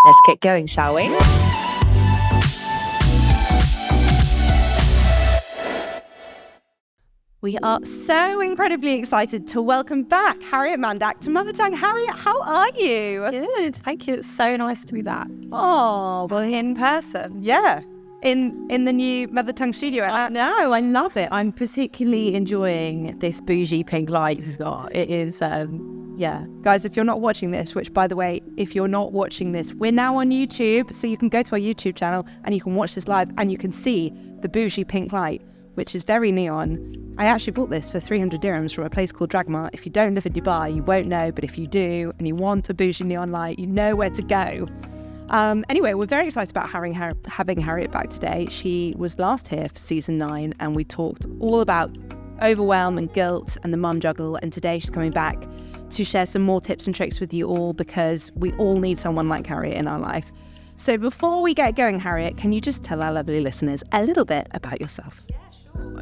Let's get going, shall we? We are so incredibly excited to welcome back Harriet Mandak to Mother Tongue. Harriet, how are you? Good, thank you. It's so nice to be back. Oh, well, In person. yeah, in the new Mother Tongue studio. I know, I love it. I'm particularly enjoying this bougie pink light you've got. It is, yeah. Guys, if you're not watching this, which by the way, if you're not watching this, we're now on YouTube, so you can go to our YouTube channel and you can watch this live and you can see the bougie pink light, which is very neon. I actually bought this for 300 dirhams from a place called Dragmart. If you don't live in Dubai, you won't know, but if you do and you want a bougie neon light, you know where to go. Anyway, we're very excited about having Harriet back today. She was last here for season 9 and we talked all about overwhelm and guilt and the mum juggle, and today she's coming back to share some more tips and tricks with you all, because we all need someone like Harriet in our life. So before we get going, Harriet, can you just tell our lovely listeners a little bit about yourself?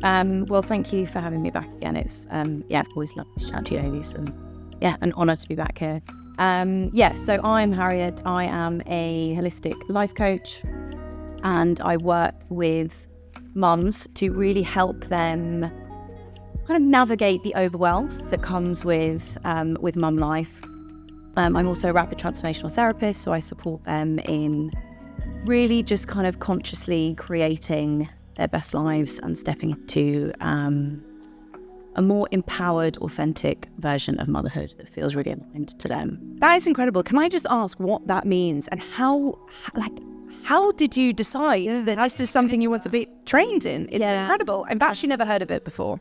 Well, thank you for having me back again. It's, always lovely to chat to you ladies, and an honour to be back here. So I'm Harriet. I am a holistic life coach, and I work with mums to really help them kind of navigate the overwhelm that comes with mum life. I'm also a rapid transformational therapist, so I support them in really just kind of consciously creating their best lives and stepping into a more empowered, authentic version of motherhood that feels really aligned to them. That is incredible. Can I just ask what that means and how did you decide that this is something you want to be trained in? It's incredible. I've actually never heard of it before.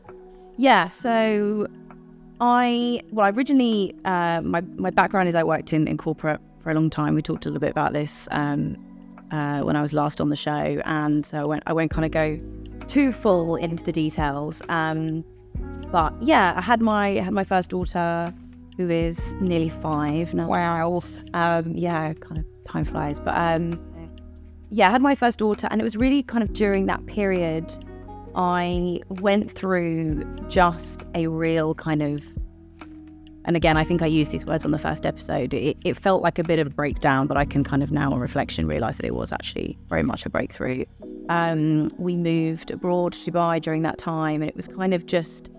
Yeah, so I originally, my background is I worked in corporate for a long time. We talked a little bit about this when I was last on the show, and so I won't kind of go too full into the details. But yeah, I had my first daughter, who is nearly 5 now. Wow. Kind of time flies. But I had my first daughter, and it was really kind of during that period I went through just a real kind of, and again, I think I used these words on the first episode, it felt like a bit of a breakdown, but I can kind of now on reflection realise that it was actually very much a breakthrough. We moved abroad to Dubai during that time, and it was kind of just,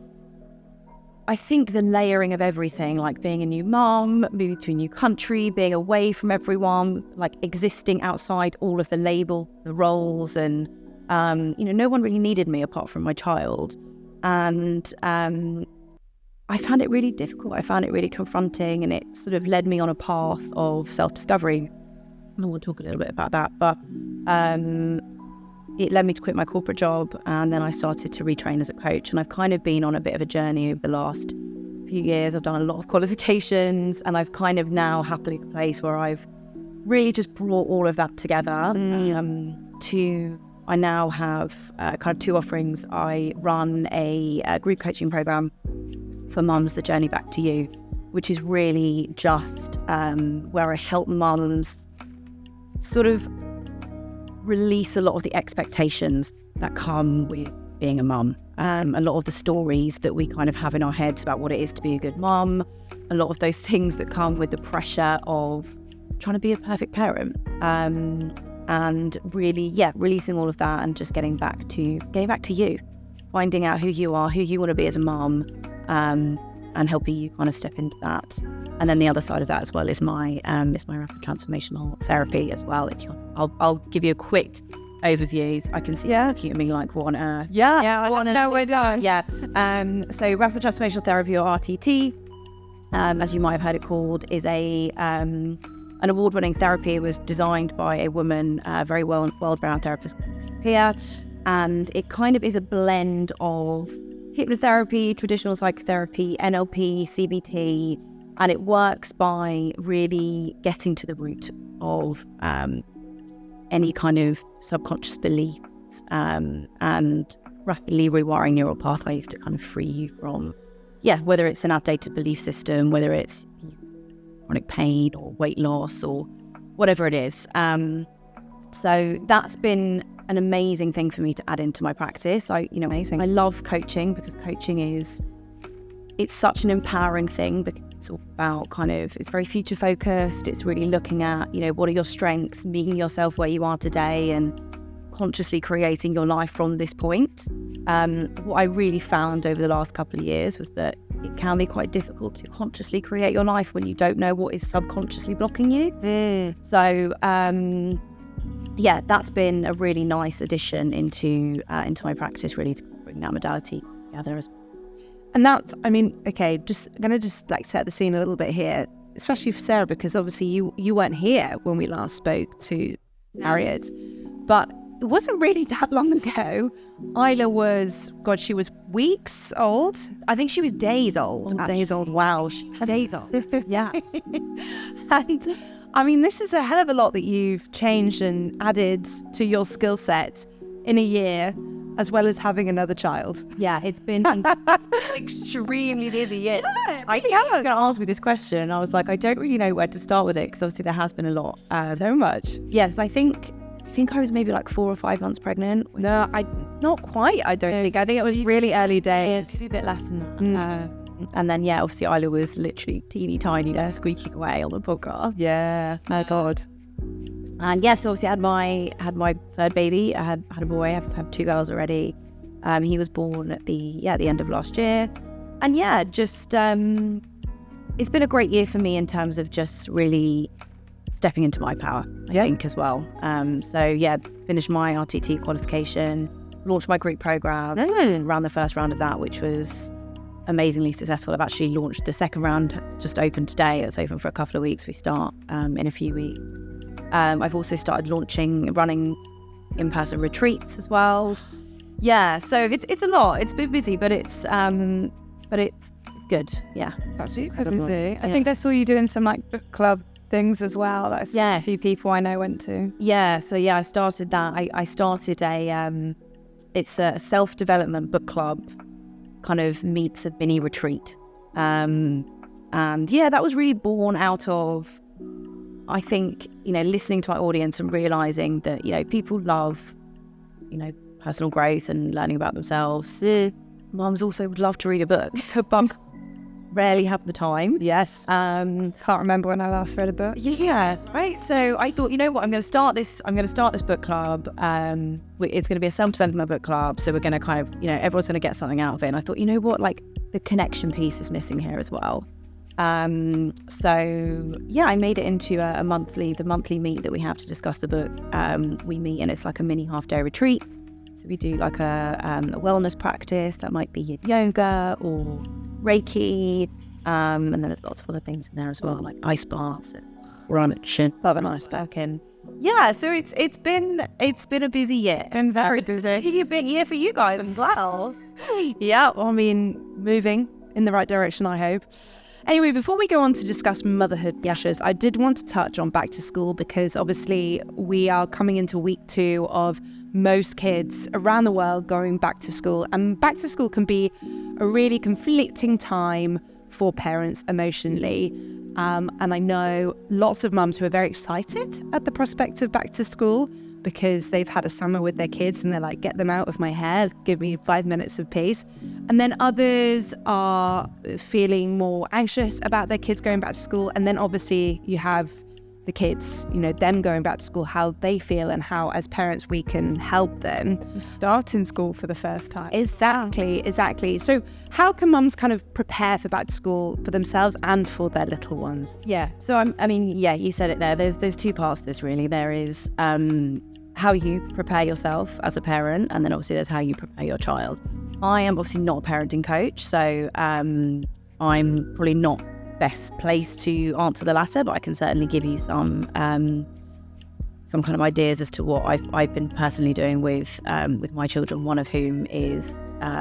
I think the layering of everything, like being a new mum, moving to a new country, being away from everyone, like existing outside all of the label, the roles, and no one really needed me apart from my child. And I found it really difficult. I found it really confronting, and it sort of led me on a path of self-discovery. And we'll talk a little bit about that. But it led me to quit my corporate job, and then I started to retrain as a coach. And I've kind of been on a bit of a journey over the last few years. I've done a lot of qualifications, and I've kind of now happily in a place where I've really just brought all of that together I now have kind of 2 offerings. I run a group coaching program for mums, The Journey Back to You, which is really just where I help mums sort of release a lot of the expectations that come with being a mum. A lot of the stories that we kind of have in our heads about what it is to be a good mum, a lot of those things that come with the pressure of trying to be a perfect parent. And really, releasing all of that and just getting back to you, finding out who you are, who you want to be as a mum, and helping you kind of step into that. And then the other side of that as well is my rapid transformational therapy as well. I'll give you a quick overview. I can see you looking at me like, what on earth? Yeah, we're done. Yeah. So rapid transformational therapy, or RTT, as you might have heard it called, is an award-winning therapy. It was designed by a woman, a very world-renowned therapist called Pia, and it kind of is a blend of hypnotherapy, traditional psychotherapy, NLP, CBT, and it works by really getting to the root of any kind of subconscious beliefs and rapidly rewiring neural pathways to kind of free you from, whether it's an outdated belief system, whether it's chronic pain or weight loss or whatever it is. So that's been an amazing thing for me to add into my practice. Amazing. I love coaching because coaching it's such an empowering thing, because It's all about it's very future focused. It's really looking at, what are your strengths, meeting yourself where you are today and consciously creating your life from this point. What I really found over the last couple of years was that it can be quite difficult to consciously create your life when you don't know what is subconsciously blocking you. So, that's been a really nice addition into my practice, really, to bring that modality together as well. And that's, okay, gonna set the scene a little bit here, especially for Sarah, because obviously you weren't here when we last spoke to Harriet, but it wasn't really that long ago. Isla was, she was weeks old. I think she was days old. Days old, wow. Days old, yeah. And this is a hell of a lot that you've changed and added to your skill set in a year, as well as having another child. Yeah, it's been extremely busy. Yeah, I think you were going to ask me this question. I was like, I don't really know where to start with it, because obviously there has been a lot. So much. Yes, I think I was maybe like 4 or 5 months pregnant. No, not quite. I don't think. I think it was really early days. Yeah, a bit less than that. And then obviously Isla was literally teeny tiny there, squeaking away on the podcast. Yeah. Oh God. And yes, obviously I had my third baby. I had a boy. I've had 2 girls already. He was born at the end of last year. And it's been a great year for me in terms of just really stepping into my power, I think, as well. Finished my RTT qualification, launched my group program, ran the first round of that, which was amazingly successful. I've actually launched the second round, just opened today. It's open for a couple of weeks. We start in a few weeks. I've also started running in-person retreats as well. Yeah, so it's a lot. It's been busy, but it's good. Yeah, that's super busy. I think I saw you doing some book club things as well. That's a few people I know went to. Yeah, so I started that. I started it's a self-development book club, kind of meets a mini retreat. And that was really born out of, I think, listening to my audience and realizing that, people love, personal growth and learning about themselves. Mums also would love to read a book, but rarely have the time. Yes. Can't remember when I last read a book. Yeah, right. So I thought, I'm going to start this book club. It's going to be a self-development book club. So we're going to kind of, everyone's going to get something out of it. And I thought, the connection piece is missing here as well. I made it into the monthly meet that we have to discuss the book. We meet and it's like a mini half-day retreat. So we do like a wellness practice that might be yoga or Reiki, and then there's lots of other things in there as well, like ice baths and running. Love an ice bath. And so it's been a busy year. Been very busy. A big year for you guys as well. Yeah, moving in the right direction, I hope. Anyway, before we go on to discuss motherhood pressures, I did want to touch on back to school, because obviously we are coming into week 2 of most kids around the world going back to school. And back to school can be a really conflicting time for parents emotionally. And I know lots of mums who are very excited at the prospect of back to school, because they've had a summer with their kids and they're like, get them out of my hair, give me 5 minutes of peace. And then others are feeling more anxious about their kids going back to school. And then obviously you have the kids, them going back to school, how they feel and how as parents we can help them. Starting school for the first time. Exactly. So how can mums kind of prepare for back to school for themselves and for their little ones? Yeah. So you said it there. There's 2 parts to this really. There is how you prepare yourself as a parent, and then obviously there's how you prepare your child. I am obviously not a parenting coach, so I'm probably not best placed to answer the latter, but I can certainly give you some kind of ideas as to what I've been personally doing with my children, one of whom is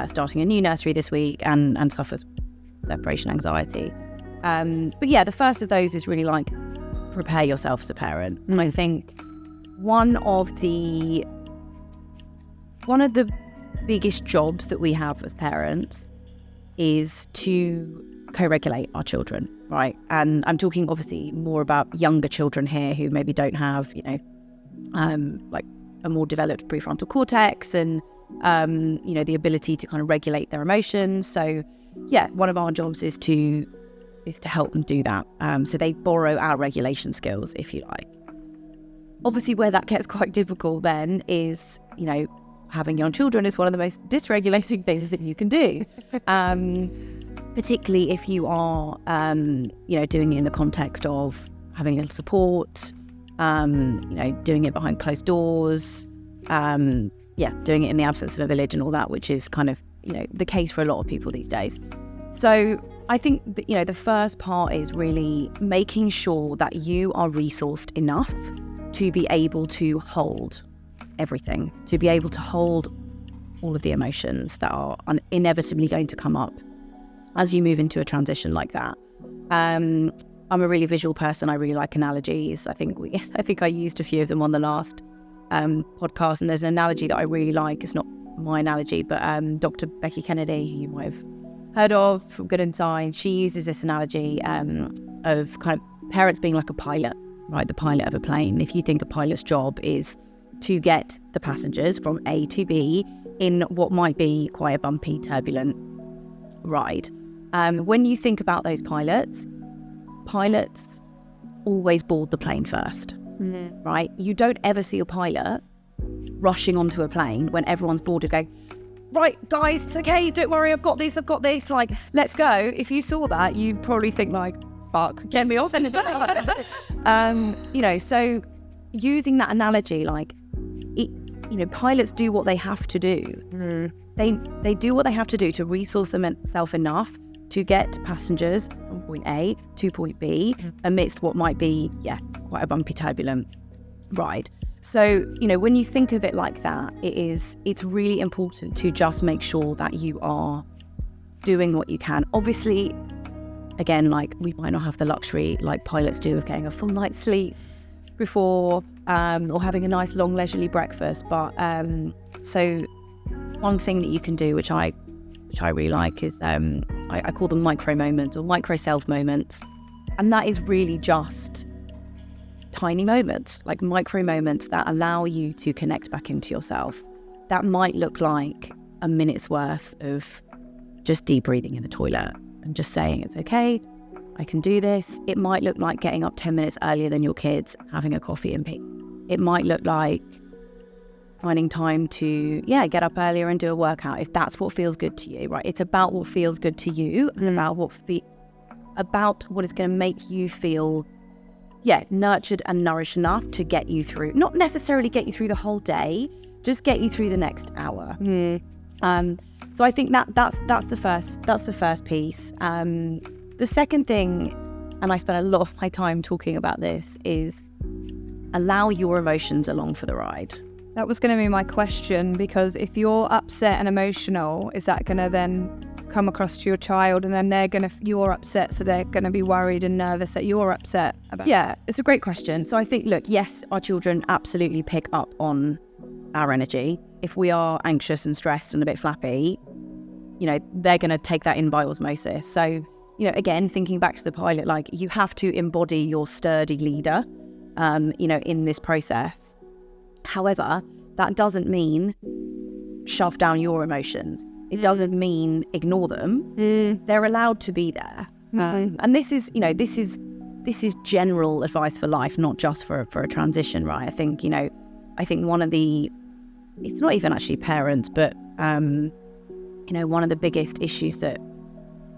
starting a new nursery this week and suffers separation anxiety. But the first of those is really like prepare yourself as a parent. And I think one of the biggest jobs that we have as parents is to co-regulate our children, right? And I'm talking obviously more about younger children here who maybe don't have, like a more developed prefrontal cortex and, the ability to kind of regulate their emotions. So one of our jobs is to is to help them do that. So they borrow our regulation skills, if you like. Obviously, where that gets quite difficult then is, you know, having young children is one of the most dysregulating things that you can do. Particularly if you are, you know, doing it in the context of having a little support, you know, doing it behind closed doors, doing it in the absence of a village and all that, which is kind of, you know, the case for a lot of people these days. So I think that, you know, the first part is really making sure that you are resourced enough to be able to hold everything, to be able to hold all of the emotions that are inevitably going to come up as you move into a transition like that. I'm a really visual person. I really like analogies. I think I used a few of them on the last podcast, and there's an analogy that I really like. It's not my analogy, but Dr. Becky Kennedy, who you might have heard of from Good Inside, she uses this analogy of kind of parents being like a pilot, right? The pilot of a plane. If you think a pilot's job is to get the passengers from A to B in what might be quite a bumpy, turbulent ride. When you think about those pilots always board the plane first, right? You don't ever see a pilot rushing onto a plane when everyone's boarded going, right, guys, it's okay, don't worry, I've got this, like, let's go. If you saw that, you'd probably think like, fuck, get me off. You know, so using that analogy, like, you know, pilots do what they have to do. They do what they have to do to resource themselves enough to get passengers from point A to point B amidst what might be, quite a bumpy, turbulent ride. So, you know, when you think of it like that, it's really important to just make sure that you are doing what you can. Obviously, again, like, we might not have the luxury like pilots do of getting a full night's sleep before or having a nice long leisurely breakfast, but so one thing that you can do, which I really like, is I call them micro moments or micro self moments, and that is really just tiny moments, like micro moments that allow you to connect back into yourself. That might look like a minute's worth of just deep breathing in the toilet and just saying, it's okay, I can do this. It might look like getting up 10 minutes earlier than your kids, having a coffee and peace. It might look like finding time to, get up earlier and do a workout if that's what feels good to you, right? It's about what feels good to you and about what is going to make you feel, nurtured and nourished enough to get you through, not necessarily get you through the whole day, just get you through the next hour. So I think that's the first piece. The second thing, and I spent a lot of my time talking about this, is allow your emotions along for the ride. That was going to be my question, because if you're upset and emotional, is that going to then come across to your child, and then you're upset, so they're going to be worried and nervous that you're upset about? Yeah, it's a great question. So I think, look, yes, our children absolutely pick up on our energy. If we are anxious and stressed and a bit flappy, you know, they're going to take that in by osmosis. So, you know, again, thinking back to the pilot, like, you have to embody your sturdy leader, you know, in this process. However, that doesn't mean shove down your emotions. It doesn't mean ignore them. They're allowed to be there. And this is general advice for life, not just for a transition, right? I think one of the, it's not even actually parents, but, you know, one of the biggest issues that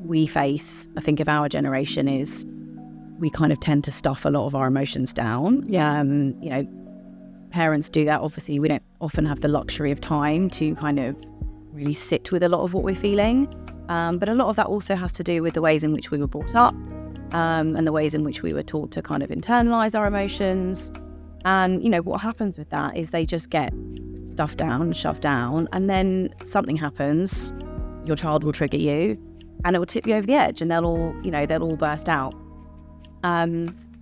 we face, I think, of our generation is we kind of tend to stuff a lot of our emotions down. You know, parents do that. Obviously, we don't often have the luxury of time to kind of really sit with a lot of what we're feeling. But a lot of that also has to do with the ways in which we were brought up, and the ways in which we were taught to kind of internalize our emotions. And, you know, what happens with that is they just get stuffed down, shoved down, and then something happens, your child will trigger you, and it will tip you over the edge, and they'll all burst out.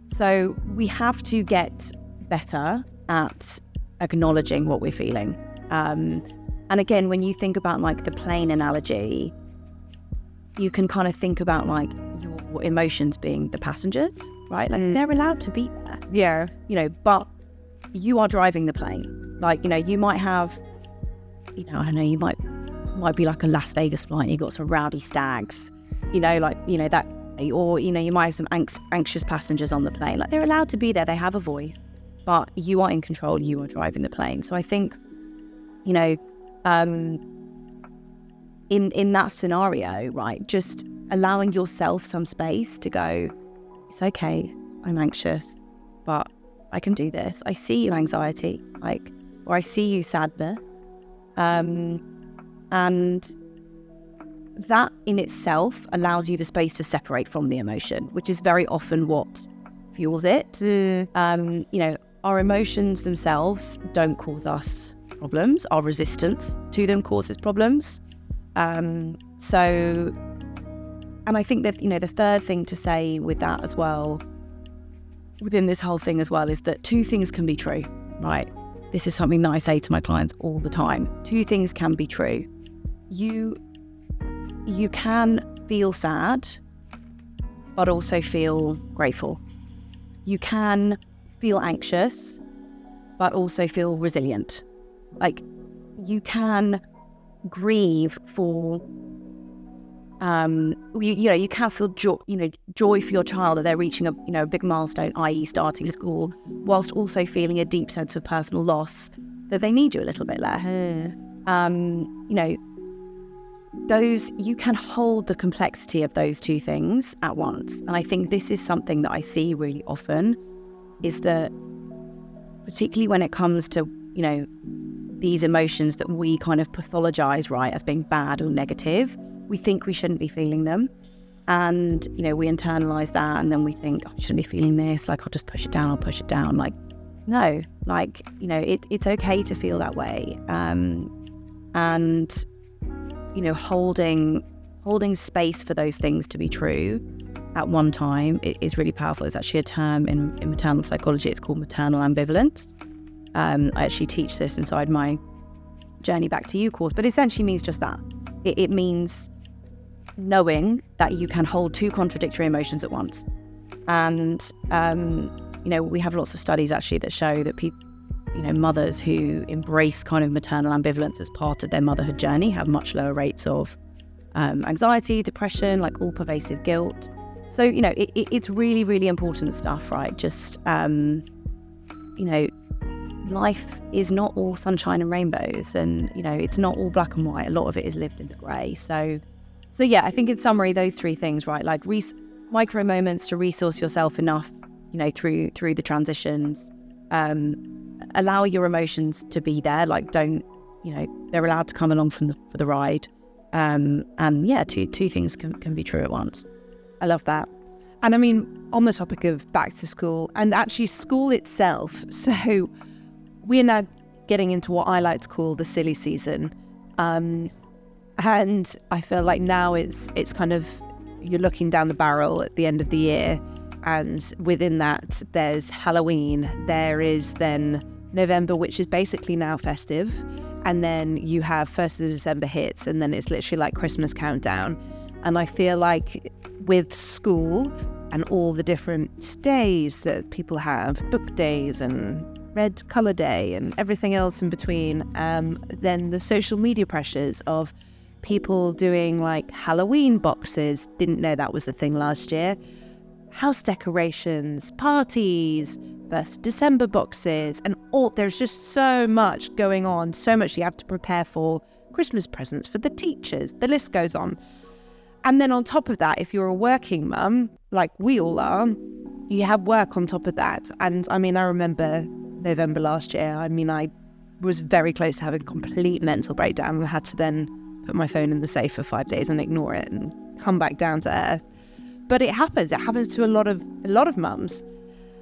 So we have to get better at acknowledging what we're feeling. And again, when you think about like the plane analogy, you can kind of think about like your emotions being the passengers, right? Like they're allowed to be there. Yeah. You know, but you are driving the plane. Like, you know, you might have, you know, I don't know, you might be like a Las Vegas flight and you've got some rowdy stags, you know, like, you know, that or, you know, you might have some anxious passengers on the plane. Like, they're allowed to be there. They have a voice, but you are in control. You are driving the plane. So I think, you know, in that scenario, right, just allowing yourself some space to go, it's okay, I'm anxious, but I can do this. I see you anxiety, like, or I see you sadness. And that in itself allows you the space to separate from the emotion, which is very often what fuels it. You know, our emotions themselves don't cause us problems. Our resistance to them causes problems. So, and I think that, you know, the third thing to say with that as well, within this whole thing as well, is that two things can be true, right? This is something that I say to my clients all the time. Two things can be true. You can feel sad, but also feel grateful. You can feel anxious, but also feel resilient. Like, you can grieve for, you can feel joy for your child that they're reaching a big milestone, i.e. starting school, whilst also feeling a deep sense of personal loss that they need you a little bit less. You know, you can hold the complexity of those two things at once. And I think this is something that I see really often, is that particularly when it comes to, you know, these emotions that we kind of pathologize, right, as being bad or negative, we think we shouldn't be feeling them. And, you know, we internalize that, and then we think, oh, I shouldn't be feeling this, like, I'll just push it down. Like, no, like, you know, it's okay to feel that way. And, you know, holding space for those things to be true at one time is really powerful. It's actually a term in maternal psychology. It's called maternal ambivalence. I actually teach this inside my Journey Back to You course, but it essentially means just that. It means knowing that you can hold two contradictory emotions at once. And, you know, we have lots of studies actually that show that people, you know, mothers who embrace kind of maternal ambivalence as part of their motherhood journey have much lower rates of anxiety, depression, like all-pervasive guilt. So, you know, it's really, really important stuff, right? Just, you know, life is not all sunshine and rainbows, and, you know, it's not all black and white. A lot of it is lived in the grey. So yeah, I think in summary, those three things, right? Like micro moments to resource yourself enough, you know, through the transitions. Allow your emotions to be there. Like, don't, you know, they're allowed to come along for the ride. And yeah, two things can be true at once. I love that. And I mean, on the topic of back to school and actually school itself, so we're now getting into what I like to call the silly season. And I feel like now it's kind of, you're looking down the barrel at the end of the year, and within that there's Halloween, there is then November, which is basically now festive, and then you have 1st of December hits, and then it's literally like Christmas countdown. And I feel like with school and all the different days that people have, book days and red colour day and everything else in between, then the social media pressures of people doing like Halloween boxes, didn't know that was a thing last year, house decorations, parties, 1st of December boxes, and all, there's just so much going on, so much you have to prepare for, Christmas presents for the teachers, the list goes on. And then on top of that, if you're a working mum, like we all are, you have work on top of that. And I mean, I remember November last year, I mean, I was very close to having a complete mental breakdown, and I had to then put my phone in the safe for 5 days and ignore it and come back down to earth. But it happens to a lot of mums.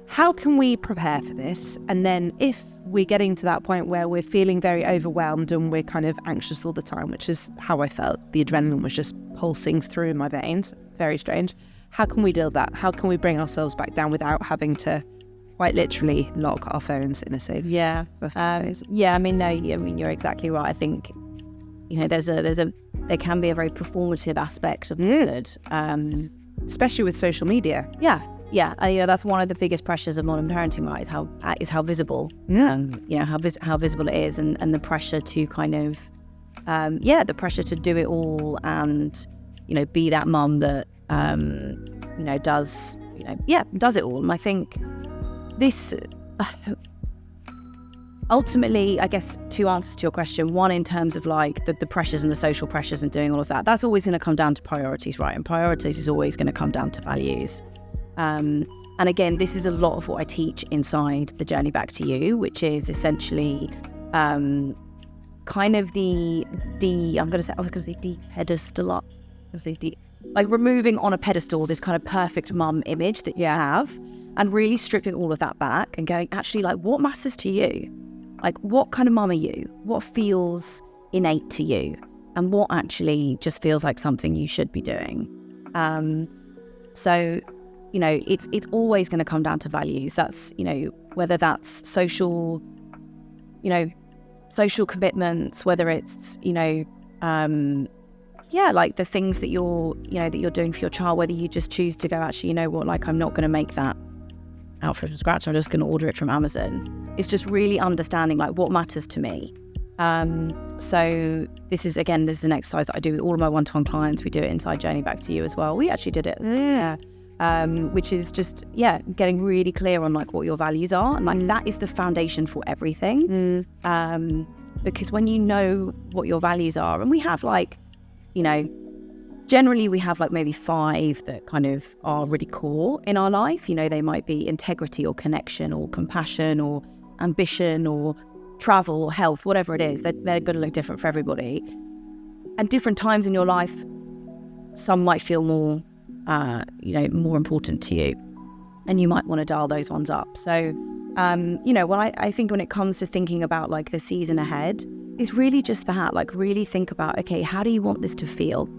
How can we prepare for this? And then if we're getting to that point where we're feeling very overwhelmed and we're kind of anxious all the time, which is how I felt, the adrenaline was just pulsing through my veins, very strange. How can we deal with that? How can we bring ourselves back down without having to quite literally lock our phones in a safe? Yeah. Yeah, I mean, no, I mean, you're exactly right. I think, you know, there can be a very performative aspect of it. Especially with social media. Yeah. You know, that's one of the biggest pressures of modern parenting, right? Is how visible. Yeah. You know, how visible it is, and the pressure to kind of, the pressure to do it all, and, you know, be that mum that, does it all. And I think this ultimately, I guess, two answers to your question. One, in terms of like the pressures and the social pressures and doing all of that, that's always going to come down to priorities, right? And priorities is always going to come down to values. And again, this is a lot of what I teach inside the Journey Back to You, which is essentially kind of the de-pedestal, like removing on a pedestal this kind of perfect mum image that you have, and really stripping all of that back and going, actually, like, what matters to you? Like, what kind of mum are you? What feels innate to you? And what actually just feels like something you should be doing? So, it's always going to come down to values. That's, whether that's social commitments, whether it's, like the things that you're doing for your child, whether you just choose to go, actually, like, I'm not going to make that out from scratch, I'm just going to order it from Amazon. It's just really understanding like what matters to me. So this is an exercise that I do with all of my one-to-one clients. We do it inside Journey Back to You as well. We actually did it, which is just getting really clear on like what your values are, and like that is the foundation for everything. Because when you know what your values are, and we have like, generally we have like maybe 5 that kind of are really core in our life. They might be integrity or connection or compassion or ambition or travel or health, whatever it is. They're going to look different for everybody. And different times in your life, some might feel more, more important to you, and you might want to dial those ones up. So, I think when it comes to thinking about like the season ahead, is really just that, like really think about, okay, how do you want this to feel?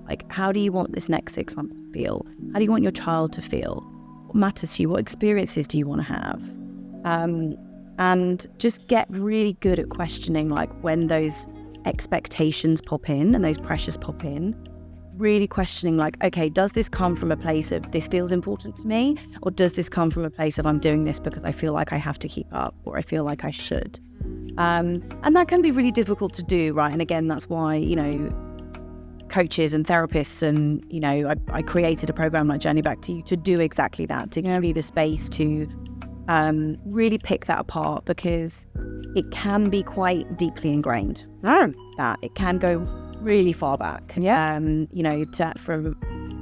Like, how do you want this next 6 months to feel? How do you want your child to feel? What matters to you? What experiences do you want to have? And just get really good at questioning, like when those expectations pop in and those pressures pop in, really questioning like, okay, does this come from a place of this feels important to me? Or does this come from a place of I'm doing this because I feel like I have to keep up, or I feel like I should? And that can be really difficult to do, right? And again, that's why, coaches and therapists and, I created a program like Journey Back to You to do exactly that, to give you the space to really pick that apart, because it can be quite deeply ingrained. That it can go really far back, from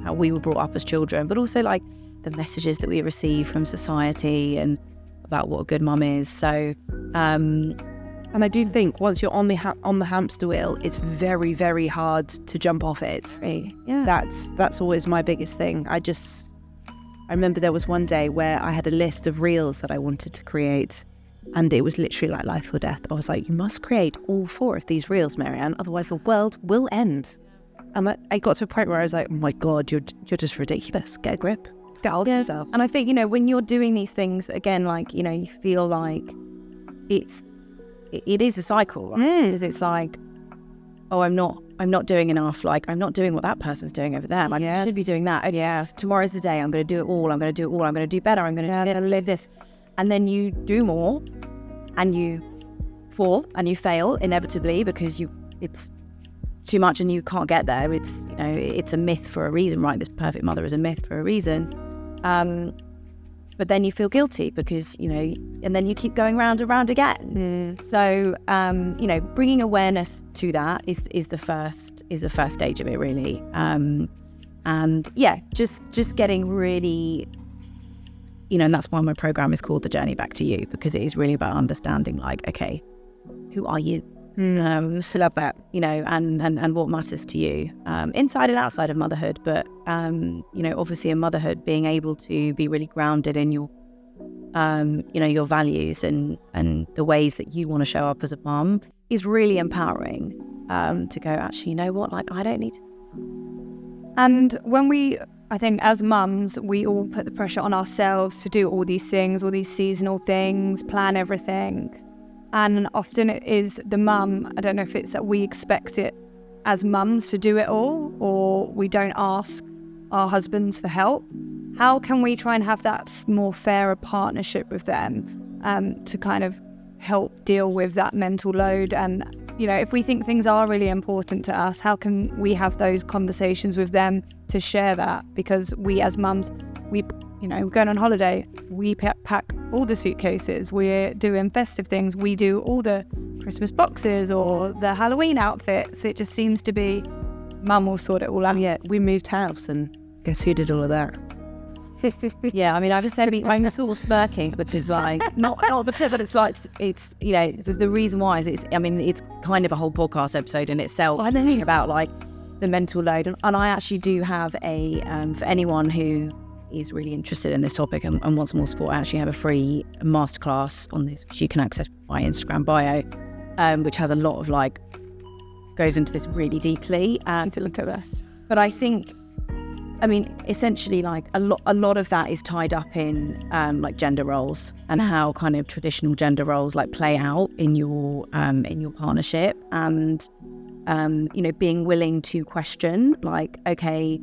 how we were brought up as children, but also like the messages that we receive from society and about what a good mum is. So, and I do think once you're on the hamster wheel, it's very, very hard to jump off it. Yeah, that's always my biggest thing. I remember there was one day where I had a list of reels that I wanted to create, and it was literally like life or death. I was like, you must create all 4 of these reels, Marianne, otherwise the world will end. And I got to a point where I was like, oh my God, you're just ridiculous. Get a grip. Get hold of yourself. And I think, when you're doing these things, again, like, you feel like it is a cycle, right? Because it's like, oh, I'm not doing enough. Like, I'm not doing what that person's doing over there. Like, I should be doing that. Okay, tomorrow's the day. I'm going to do it all. I'm going to do better. I'm going to live this. And then you do more, and you fall and you fail inevitably because it's too much and you can't get there. It's, it's a myth for a reason, right? This perfect mother is a myth for a reason. But then you feel guilty because, and then you keep going round and round again. So, bringing awareness to that is the first stage of it, really. And just getting really, and that's why my program is called The Journey Back to You, because it is really about understanding, like, okay, who are you? Love that. And what matters to you, inside and outside of motherhood. But, obviously in motherhood, being able to be really grounded in your, your values and the ways that you want to show up as a mum is really empowering, to go, actually, you know what, like, I don't need to. And I think as mums, we all put the pressure on ourselves to do all these things, all these seasonal things, plan everything. And often it is the mum, I don't know if it's that we expect it as mums to do it all, or we don't ask our husbands for help. How can we try and have that more fairer partnership with them, to kind of help deal with that mental load? And, if we think things are really important to us, how can we have those conversations with them to share that, because we as mums, we're going on holiday, we pack all the suitcases, we're doing festive things, we do all the Christmas boxes or the Halloween outfits. It just seems to be mum will sort it all out. Yeah, we moved house and guess who did all of that? Yeah, I mean, I've said I'm sort of smirking because, like, not because, but it's like, it's, you know, the reason why is it's kind of a whole podcast episode in itself. I know. About like the mental load, and I actually do have a for anyone who is really interested in this topic and wants more support, I actually have a free masterclass on this, which you can access my Instagram bio, which has a lot of like goes into this really deeply. To look at this, but I think, I mean, essentially, like a lot of that is tied up in like gender roles and how kind of traditional gender roles like play out in your partnership, and you know, being willing to question like, okay,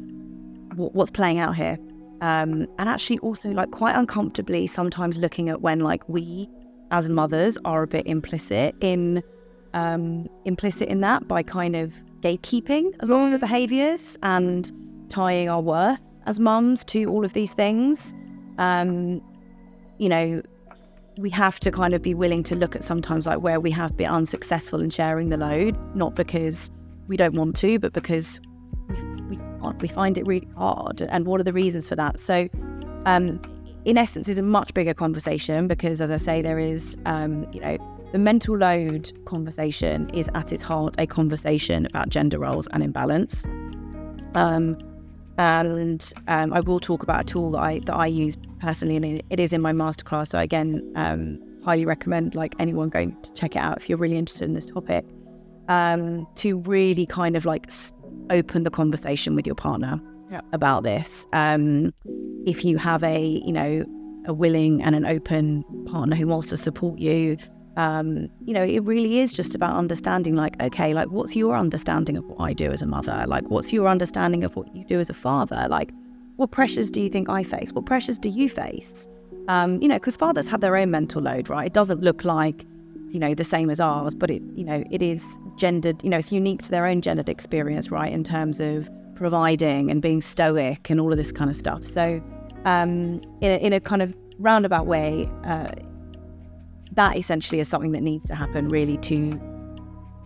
what's playing out here, and actually also like quite uncomfortably sometimes looking at when like we as mothers are a bit implicit in that by kind of gatekeeping a lot of the behaviours and tying our worth as mums to all of these things. You know, we have to kind of be willing to look at sometimes like where we have been unsuccessful in sharing the load, not because we don't want to, but because we find it really hard. And what are the reasons for that? So in essence, it's a much bigger conversation because, as I say, there is, you know, the mental load conversation is at its heart a conversation about gender roles and imbalance. And I will talk about a tool that I use personally, and it is in my masterclass. So again, highly recommend like anyone going to check it out if you're really interested in this topic, to really kind of like open the conversation with your partner about this. If you have a willing and an open partner who wants to support you, you know, it really is just about understanding like, okay, like what's your understanding of what I do as a mother? Like what's your understanding of what you do as a father? Like what pressures do you think I face? What pressures do you face? You know, because fathers have their own mental load, right? It doesn't look like, you know, the same as ours, but it, you know, it is gendered, you know, it's unique to their own gendered experience, right? In terms of providing and being stoic and all of this kind of stuff. So in a kind of roundabout way, that essentially is something that needs to happen really to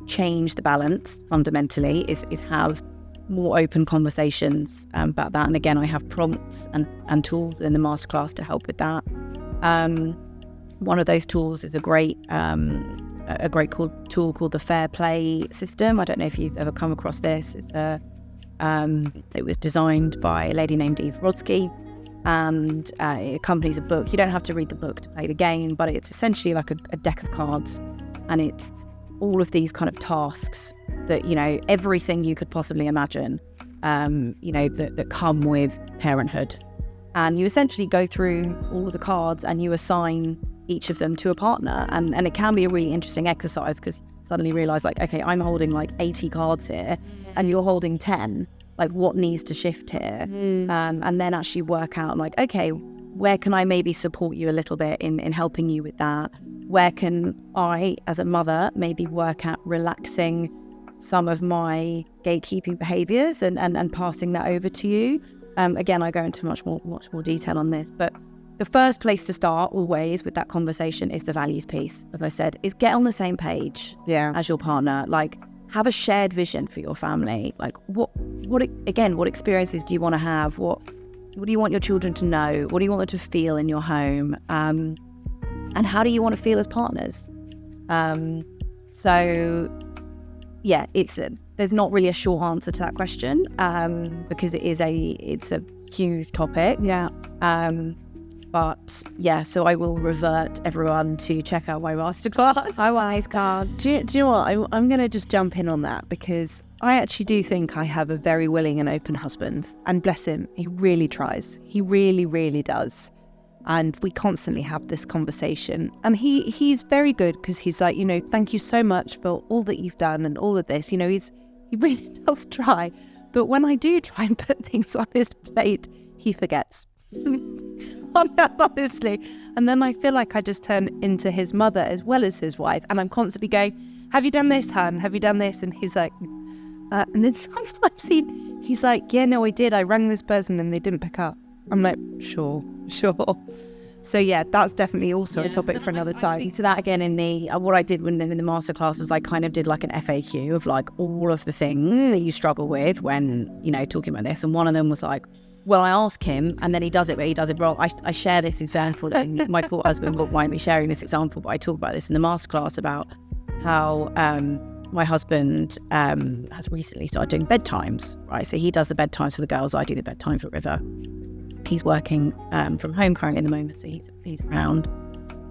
change the balance fundamentally, is have more open conversations about that. And again, I have prompts and tools in the masterclass to help with that. One of those tools is a great tool called the Fair Play system. I don't know if you've ever come across this. It was designed by a lady named Eve Rodsky, and it accompanies a book. You don't have to read the book to play the game, but it's essentially like a deck of cards, and it's all of these kind of tasks that, you know, everything you could possibly imagine, you know, that come with parenthood. And you essentially go through all of the cards and you assign each of them to a partner, and it can be a really interesting exercise because you suddenly realise like, okay, I'm holding like 80 cards here and you're holding 10. Like what needs to shift here? And then actually work out like, okay, where can I maybe support you a little bit in helping you with that? Where can I, as a mother, maybe work at relaxing some of my gatekeeping behaviours and passing that over to you? Again, I go into much more detail on this, but the first place to start always with that conversation is the values piece. As I said, is get on the same page as your partner. Like, have a shared vision for your family. Like what experiences do you want to have? What do you want your children to know? What do you want them to feel in your home? And how do you want to feel as partners? So yeah, there's not really a short answer to that question, because it's a huge topic. Yeah. But yeah, so I will revert everyone to check out my masterclass. My wise card. Do you know what? I'm going to just jump in on that because I actually do think I have a very willing and open husband. And bless him, he really tries. He really, really does. And we constantly have this conversation. And he's very good because he's like, you know, thank you so much for all that you've done and all of this. You know, he really does try. But when I do try and put things on his plate, he forgets. Honestly. And then I feel like I just turn into his mother as well as his wife, and I'm constantly going, have you done this, hun? Have you done this? And he's like, and then sometimes He's like, yeah, no, I did. I rang this person and they didn't pick up. I'm like, sure. So yeah, that's definitely also a topic for another time. I speak to that again in the what I did when in the masterclass was I kind of did like an FAQ of like all of the things that you struggle with when, you know, talking about this. And one of them was like, well, I ask him and then he does it, but he does it wrong. I share this example, and my poor husband won't mind me sharing this example, but I talk about this in the masterclass about how my husband has recently started doing bedtimes, right? So he does the bedtimes for the girls, I do the bedtime for River. He's working from home currently at the moment, so he's around.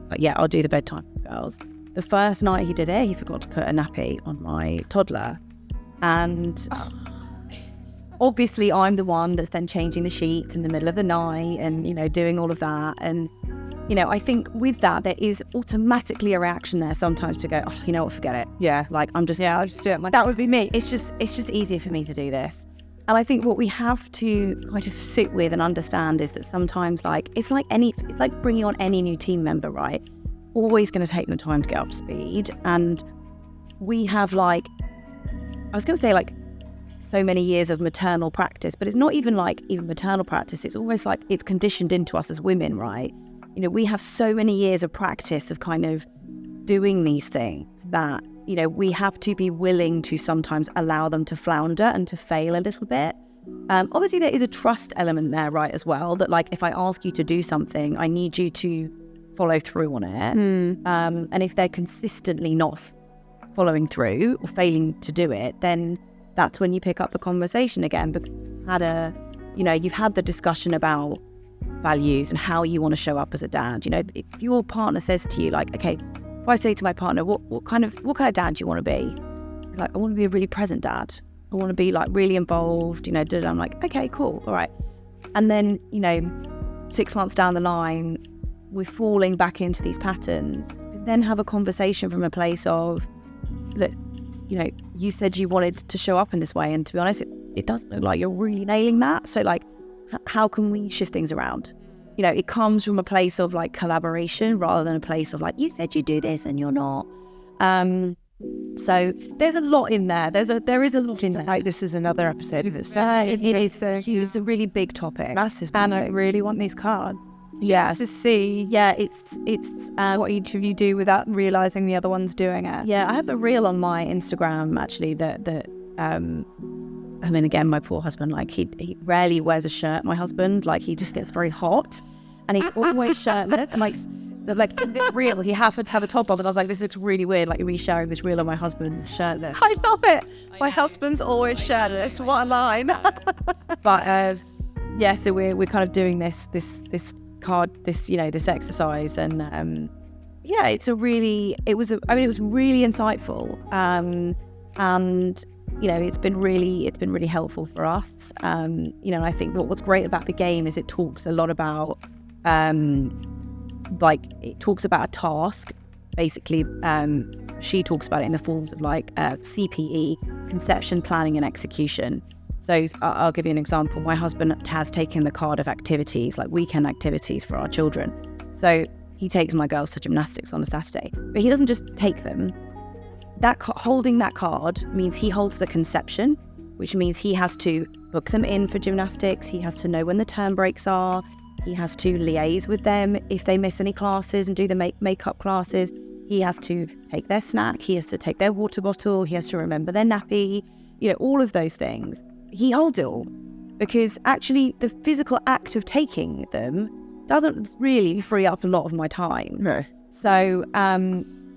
But yeah, I'll do the bedtime for girls. The first night he did it, he forgot to put a nappy on my toddler. And obviously I'm the one that's then changing the sheets in the middle of the night and, you know, doing all of that. And, you know, I think with that, there is automatically a reaction there sometimes to go, oh, you know what, forget it. Yeah. Like, I'll just do it. That would be me. It's just easier for me to do this. And I think what we have to kind of sit with and understand is that sometimes, like, it's like bringing on any new team member, right? Always going to take them time to get up to speed. And we have like, I was going to say like so many years of maternal practice, but it's not even like even maternal practice. It's almost like it's conditioned into us as women, right? You know, we have so many years of practice of kind of doing these things that, you know, we have to be willing to sometimes allow them to flounder and to fail a little bit. Obviously, there is a trust element there, right, as well, that like if I ask you to do something, I need you to follow through on it. And if they're consistently not following through or failing to do it, then that's when you pick up the conversation again, because you've had the discussion about values and how you want to show up as a dad. You know, if your partner says to you like, okay, if I say to my partner, what kind of dad do you want to be? He's like, I want to be a really present dad. I want to be like really involved, you know, I'm like, okay, cool, all right. And then, you know, 6 months down the line, we're falling back into these patterns. Then have a conversation from a place of, look, you know, you said you wanted to show up in this way, and to be honest, it doesn't look like you're really nailing that. So like, how can we shift things around? You know, it comes from a place of like collaboration rather than a place of like, you said you do this and you're not. So there's a lot in there. There is a lot in there. Like, this is another episode. It's a really big topic. Massive And topic. I really want these cards. Yeah. To see, it's what each of you do without realizing the other one's doing it. Yeah, I have a reel on my Instagram actually that I mean, again, my poor husband, like he rarely wears a shirt. My husband, like, he just gets very hot and he's always shirtless. And like, so like in this reel, he happened to have a top on, and I was like, this looks really weird. Like, me sharing this reel of my husband shirtless. I love it. My husband's always shirtless. What a line. But yeah, so we're kind of doing this card, this, you know, this exercise, and yeah, it was really insightful, and you know, it's been really helpful for us. You know, and I think what's great about the game is it talks a lot about like, it talks about a task. Basically, she talks about it in the forms of like CPE, conception, planning and execution. So I'll give you an example. My husband has taken the card of activities, like weekend activities for our children. So he takes my girls to gymnastics on a Saturday, but he doesn't just take them. Holding that card means he holds the conception, which means he has to book them in for gymnastics. He has to know when the term breaks are. He has to liaise with them if they miss any classes and do the makeup classes. He has to take their snack. He has to take their water bottle. He has to remember their nappy. You know, all of those things. He holds it all, because actually the physical act of taking them doesn't really free up a lot of my time. No. So,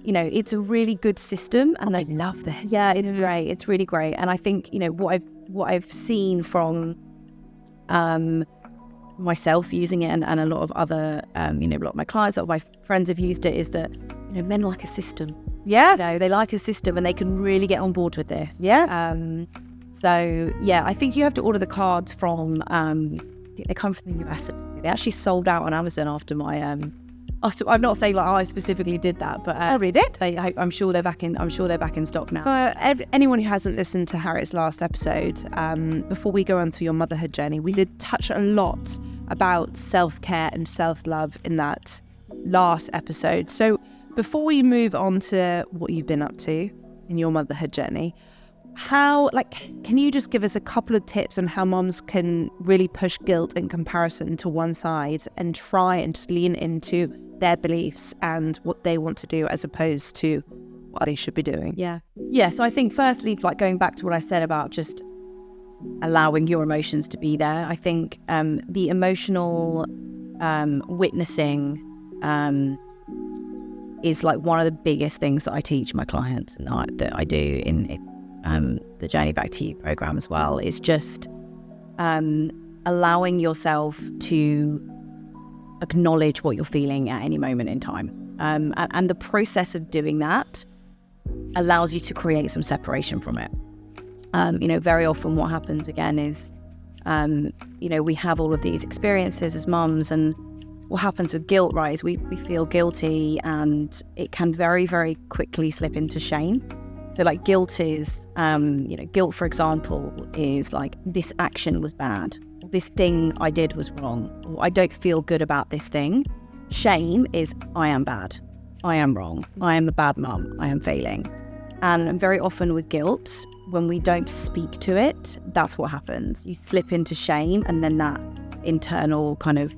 you know, it's a really good system, and I love this. Yeah, it's great. It's really great. And I think, you know, what I've seen from myself using it, and a lot of other, you know, a lot of my clients, a lot of my friends have used it, is that, you know, men like a system. Yeah. You know, they like a system and they can really get on board with this. Yeah. So yeah, I think you have to order the cards from, they come from the US. They actually sold out on Amazon after my, I'm not saying like I specifically did that, but we did. I'm sure they're back in stock now. For anyone who hasn't listened to Harriet's last episode, before we go on to your motherhood journey, we did touch a lot about self-care and self-love in that last episode. So before we move on to what you've been up to in your motherhood journey, Can you just give us a couple of tips on how moms can really push guilt and comparison to one side and try and just lean into their beliefs and what they want to do as opposed to what they should be doing? Yeah. So I think firstly, like going back to what I said about just allowing your emotions to be there, I think the emotional witnessing is like one of the biggest things that I teach my clients and that I do in the Journey Back to You program as well, is just allowing yourself to acknowledge what you're feeling at any moment in time. And the process of doing that allows you to create some separation from it. Very often what happens again is, we have all of these experiences as mums, and what happens with guilt, right, is we feel guilty and it can very, very quickly slip into shame. So like guilt is, guilt, for example, is like, this action was bad, this thing I did was wrong, or I don't feel good about this thing. Shame is, I am bad, I am wrong, I am a bad mum, I am failing. And very often with guilt, when we don't speak to it, that's what happens. You slip into shame, and then that internal kind of,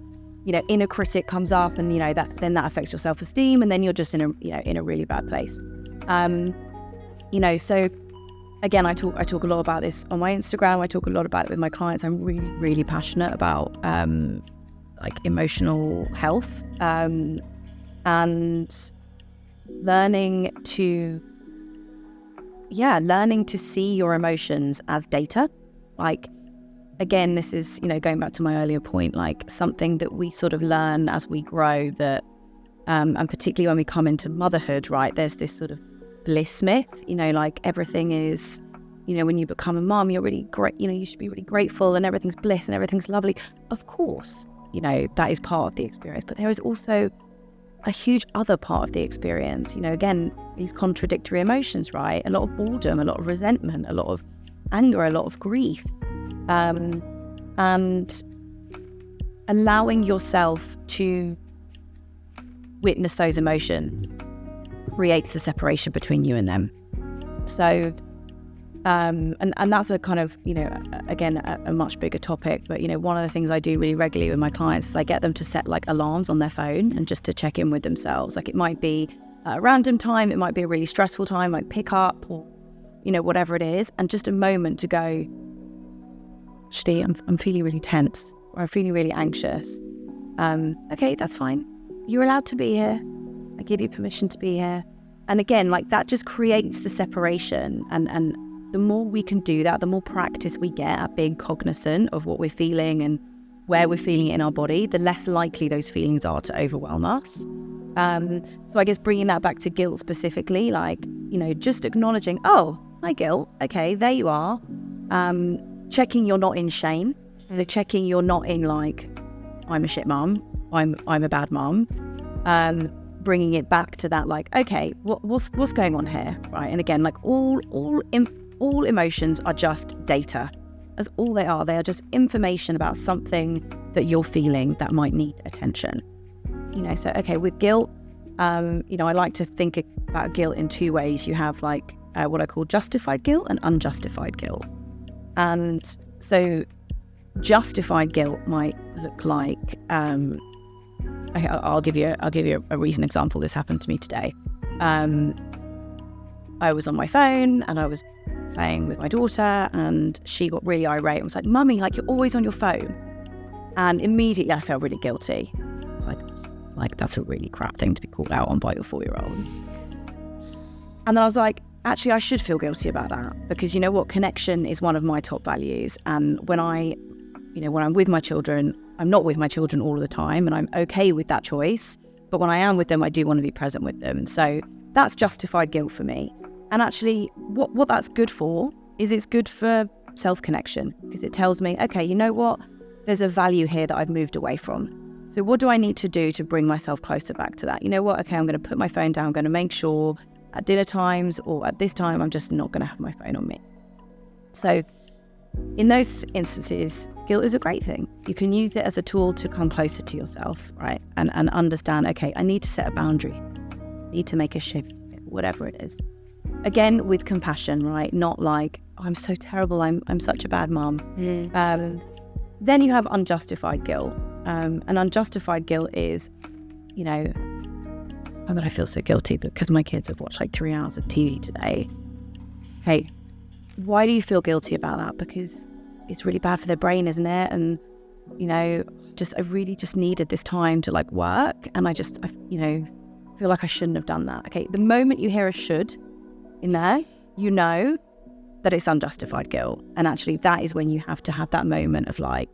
inner critic comes up, and that affects your self-esteem, and then you're just in a really bad place. So again, I talk a lot about this on my Instagram. I talk a lot about it with my clients. I'm really, really passionate about like emotional health and learning to see your emotions as data. Like, again, this is, going back to my earlier point, like something that we sort of learn as we grow, that and particularly when we come into motherhood, right, there's this sort of bliss myth, like everything is, when you become a mom, you're really great, you should be really grateful and everything's bliss and everything's lovely. Of course, that is part of the experience, but there is also a huge other part of the experience, again, these contradictory emotions, right? A lot of boredom, a lot of resentment, a lot of anger, a lot of grief, and allowing yourself to witness those emotions creates the separation between you and them. So, and that's a kind of, again, a much bigger topic, but, one of the things I do really regularly with my clients is I get them to set like alarms on their phone and just to check in with themselves. Like, it might be a random time, it might be a really stressful time, like pick up or, whatever it is, and just a moment to go, actually, I'm feeling really tense, or I'm feeling really anxious. Okay, that's fine. You're allowed to be here. I give you permission to be here. And again, like that just creates the separation. And the more we can do that, the more practice we get at being cognizant of what we're feeling and where we're feeling it in our body, the less likely those feelings are to overwhelm us. So I guess bringing that back to guilt specifically, like, just acknowledging, oh, my guilt. Okay, there you are. Checking you're not in shame. So checking you're not in like, I'm a shit mum. I'm a bad mum. Bringing it back to that, like, okay, what's going on here, right? And again, like all emotions are just data. That's all they are. They are just information about something that you're feeling that might need attention. So okay, with guilt, I like to think about guilt in two ways. You have like what I call justified guilt and unjustified guilt. And so justified guilt might look like, I'll give you a recent example. This happened to me today. I was on my phone and I was playing with my daughter, and she got really irate and was like, "Mummy, like you're always on your phone." And immediately I felt really guilty. Like that's a really crap thing to be called out on by your 4-year-old. And then I was like, actually, I should feel guilty about that, because you know what? Connection is one of my top values. And when I'm with my children, I'm not with my children all of the time, and I'm okay with that choice. But when I am with them, I do want to be present with them. So that's justified guilt for me. And actually, what that's good for is it's good for self-connection, because it tells me, okay, you know what? There's a value here that I've moved away from. So what do I need to do to bring myself closer back to that? You know what? Okay, I'm going to put my phone down. I'm going to make sure at dinner times or at this time, I'm just not going to have my phone on me. So in those instances, guilt is a great thing. You can use it as a tool to come closer to yourself, right? And understand, okay, I need to set a boundary. I need to make a shift, whatever it is. again, with compassion, right? Not like, oh, I'm so terrible, I'm such a bad mum. Then you have unjustified guilt. And unjustified guilt is, you know, oh God, I feel so guilty because my kids have watched like 3 hours of TV today. Hey, why do you feel guilty about that? Because it's really bad for their brain, isn't it? And, you know, I really just needed this time to like work. And I you know, feel like I shouldn't have done that. Okay, the moment you hear a should in there, you know that it's unjustified guilt. And actually that is when you have to have that moment of like,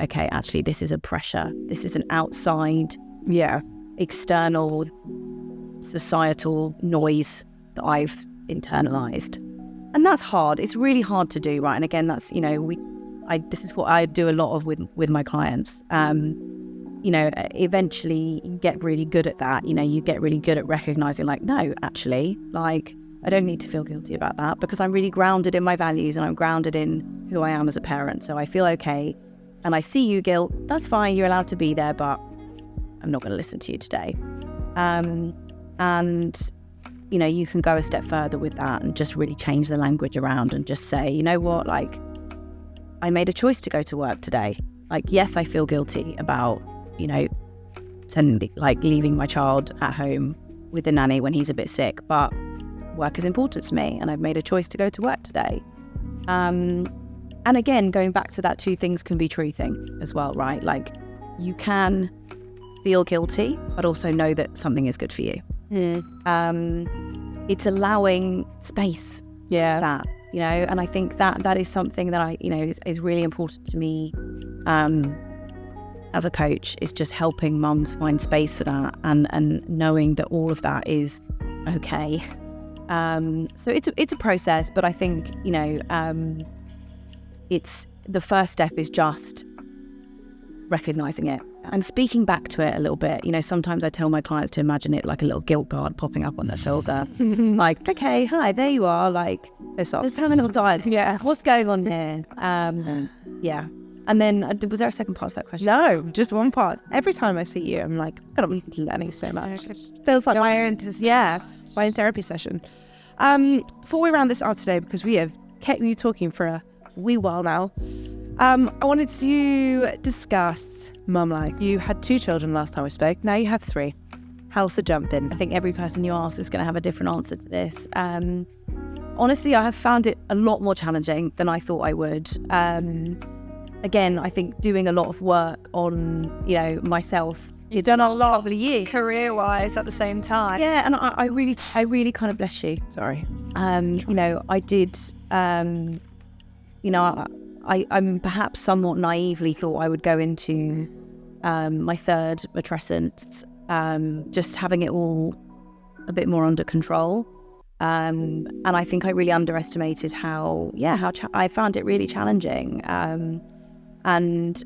okay, actually this is a pressure. This is an outside, external, societal noise that I've internalized. And that's hard. It's really hard to do, right? And again, that's, you know, this is what I do a lot of with my clients. You know, eventually you get really good at that. You know, you get really good at recognizing like, no, actually, like, I don't need to feel guilty about that because I'm really grounded in my values and I'm grounded in who I am as a parent. So I feel okay. And I see you, guilt. That's fine. You're allowed to be there, but I'm not going to listen to you today. And, you know, you can go a step further with that and just really change the language around and just say, you know what, like, I made a choice to go to work today. Like, yes, I feel guilty about, you know, leaving my child at home with the nanny when he's a bit sick, but work is important to me and I've made a choice to go to work today. And again, going back to that two things can be true thing as well, right? Like, you can feel guilty, but also know that something is good for you. It's allowing space for that, you know, and I think that is something that I, you know, is really important to me as a coach, is just helping mums find space for that and knowing that all of that is okay. So it's a process, but I think, you know, it's the first step is just recognizing it and speaking back to it a little bit. You know, sometimes I tell my clients to imagine it like a little guilt guard popping up on their shoulder. Like, okay, hi, there you are. Like, let's have a little dive. Yeah, what's going on here? Yeah. And then, was there a second part to that question? No, just one part. Every time I see you, I'm like, God, I'm learning so much. Feels like my own therapy session. Before we round this up today, because we have kept you talking for a wee while now, I wanted to discuss mum life. You had 2 children last time we spoke. Now you have 3. How's the jump been? I think every person you ask is going to have a different answer to this. Honestly, I have found it a lot more challenging than I thought I would. Again, I think doing a lot of work on, you know, myself. You've done a lot of years career-wise at the same time. Yeah, and I really kind of, bless you. Sorry. You know, I did. You know, I'm perhaps somewhat naively thought I would go into my 3rd matrescence, just having it all a bit more under control. And I think I really underestimated how I found it really challenging. And,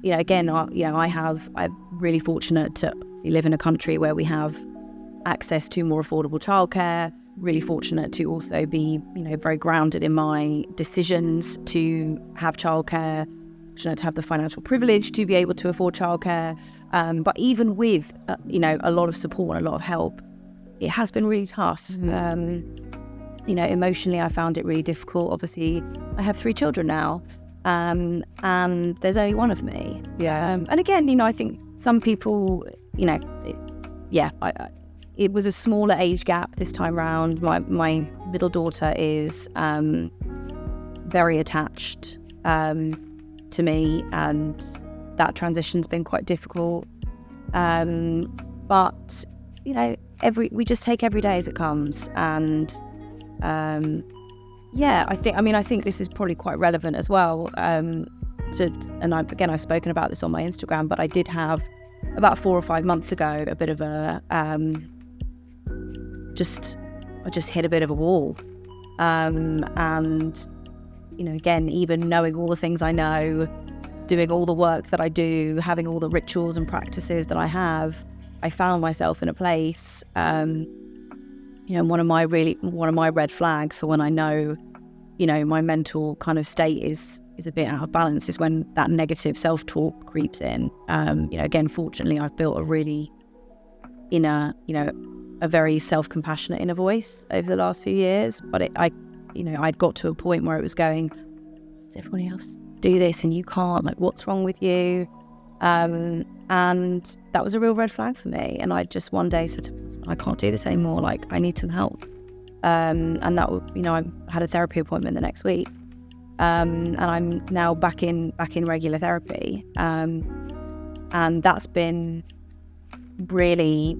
you know, again, I'm really fortunate to live in a country where we have access to more affordable childcare. Really fortunate to also be, you know, very grounded in my decisions to have childcare. Fortunate to have the financial privilege to be able to afford childcare. But even with, you know, a lot of support and a lot of help, it has been really tough. You know, emotionally, I found it really difficult. Obviously, I have 3 children now, and there's only one of me. And again, you know, I think some people, you know, it was a smaller age gap this time round. My middle daughter is very attached to me, and that transition's been quite difficult. But, you know, we just take every day as it comes. And I think this is probably quite relevant as well. I've spoken about this on my Instagram, but I did have about 4 or 5 months ago a bit of a I just hit a bit of a wall. And, you know, again, even knowing all the things I know, doing all the work that I do, having all the rituals and practices that I have, I found myself in a place, you know, one of my red flags for when I know, you know, my mental kind of state is a bit out of balance is when that negative self-talk creeps in. You know, again, fortunately, I've built a really inner, you know, a very self-compassionate inner voice over the last few years, but I'd got to a point where it was going, does everybody else do this and you can't? Like, what's wrong with you? And that was a real red flag for me. And I just one day said to myself, I can't do this anymore. Like, I need some help. And that, I had a therapy appointment the next week. And I'm now back in regular therapy. And that's been really,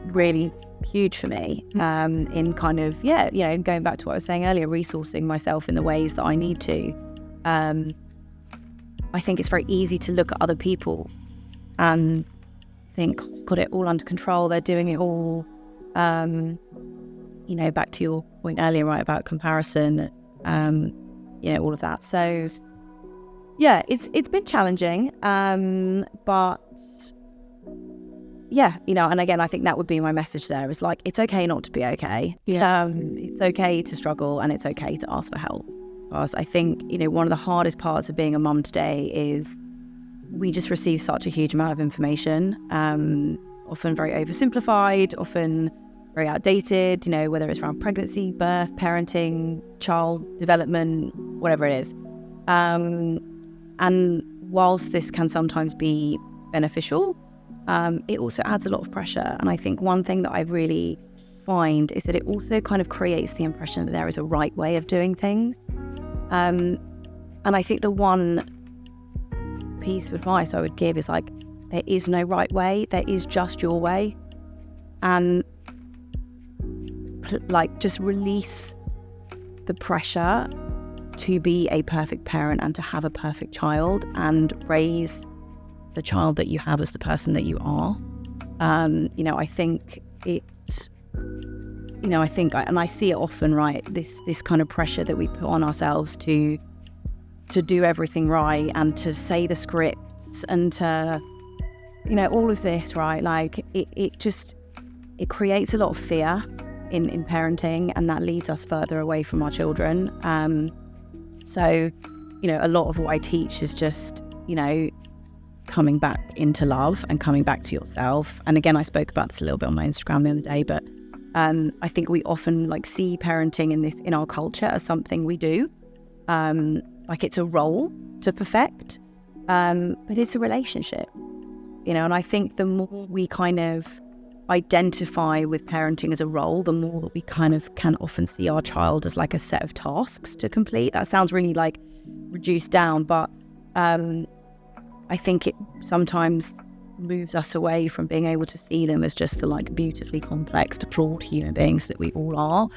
really huge for me, in kind of, going back to what I was saying earlier, resourcing myself in the ways that I need to. I think it's very easy to look at other people and think, got it all under control, they're doing it all. Back to your point earlier, right, about comparison, all of that. So yeah, it's been challenging, but yeah, and again, I think that would be my message there, is like, it's okay not to be okay. Yeah. It's okay to struggle, and it's okay to ask for help. Because I think, one of the hardest parts of being a mum today is we just receive such a huge amount of information, often very oversimplified, often very outdated, whether it's around pregnancy, birth, parenting, child development, whatever it is. And whilst this can sometimes be beneficial, it also adds a lot of pressure. And I think one thing that I really find is that it also kind of creates the impression that there is a right way of doing things. And I think the one piece of advice I would give is like, there is no right way, there is just your way. And like, just release the pressure to be a perfect parent and to have a perfect child, and raise the child that you have as the person that you are. I think it's, and I see it often, right, this kind of pressure that we put on ourselves to do everything right, and to say the scripts, and to, all of this, right, like it creates a lot of fear in parenting, and that leads us further away from our children. So, a lot of what I teach is just, coming back into love and coming back to yourself. And again, I spoke about this a little bit on my Instagram the other day, but I think we often see parenting in our culture as something we do, like it's a role to perfect, but it's a relationship, and I think the more we kind of identify with parenting as a role, the more that we kind of can often see our child as like a set of tasks to complete. That sounds really like reduced down, but I think it sometimes moves us away from being able to see them as just the like beautifully complex, flawed human beings that we all are.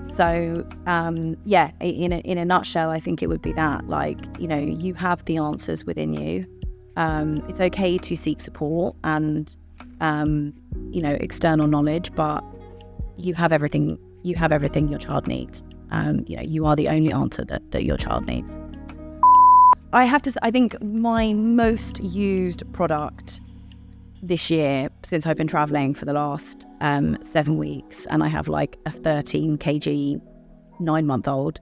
So in a nutshell, I think it would be that, like, you have the answers within you. It's okay to seek support and external knowledge, but you have everything your child needs. You are the only answer that your child needs. I have to say, I think my most used product this year, since I've been traveling for the last 7 weeks, and I have like a 13 kg 9-month-old,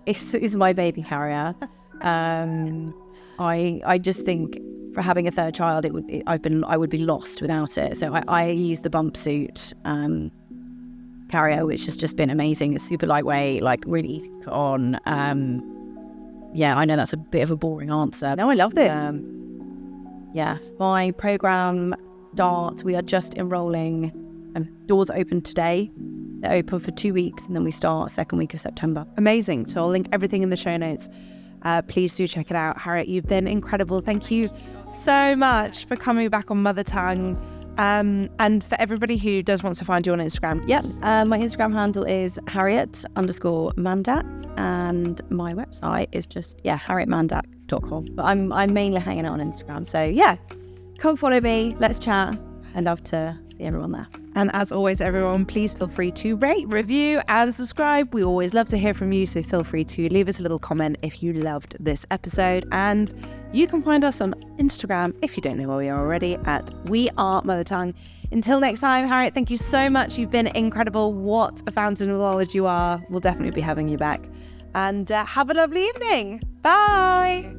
is my baby carrier. I just think for having a third child, I would be lost without it. So I use the bump suit carrier, which has just been amazing. It's super lightweight, like really easy to put on. I know that's a bit of a boring answer. No, I love this. My program starts. We are just enrolling. Doors are open today. They're open for 2 weeks, and then we start second week of September. Amazing. So I'll link everything in the show notes. Please do check it out. Harriet, you've been incredible. Thank you so much for coming back on Mother Tongue. And for everybody who does want to find you on Instagram. My Instagram handle is Harriet_Mandak, and my website is just harrietmandak.com. But I'm mainly hanging out on Instagram. So come follow me. Let's chat. I'd love to see everyone there. And as always, everyone, please feel free to rate, review and subscribe. We always love to hear from you, so feel free to leave us a little comment if you loved this episode. And you can find us on Instagram, if you don't know where we are already, at We Are Mother Tongue. Until next time, Harriet, thank you so much. You've been incredible. What a fountain of knowledge you are. We'll definitely be having you back. And have a lovely evening. Bye.